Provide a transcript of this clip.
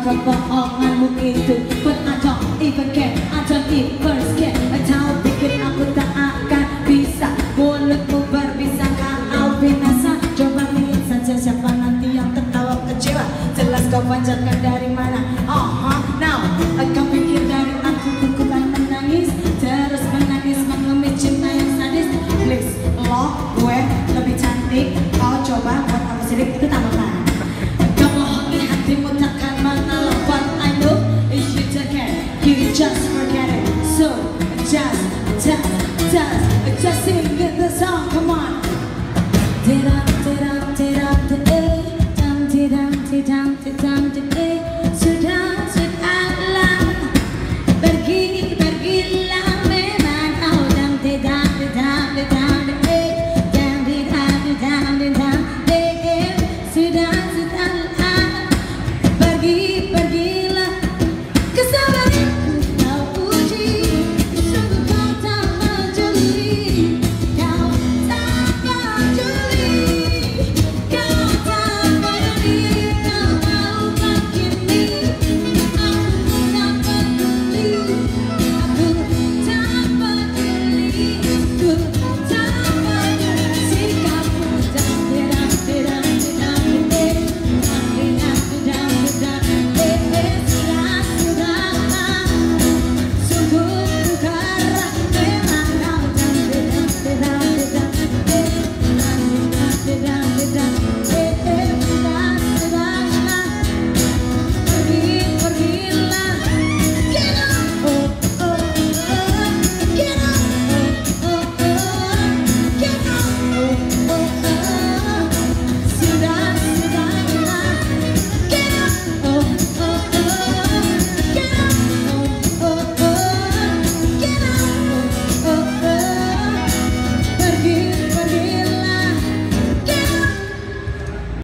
kebohonganmu itu. But I don't even care, I don't even care. Kau pikir aku tak akan bisa, mulutmu berbisa kau binasa. Coba lihat saja siapa nanti yang tertawa kecewa. Jelas kau panjatkan dari mana? Now kau pikir dari aku kan menangis, terus menangis mengemis cinta yang sadis. Please, lo gue lebih cantik, kau coba buat aku sirik itu tak bakal. Kau bohongi hatimu takkan menang. But I know if you don't care, you just forget it. So just sing the song, come on. Tidam, tidam, tidam, tidam, tidam, tidam, tidam, tidam.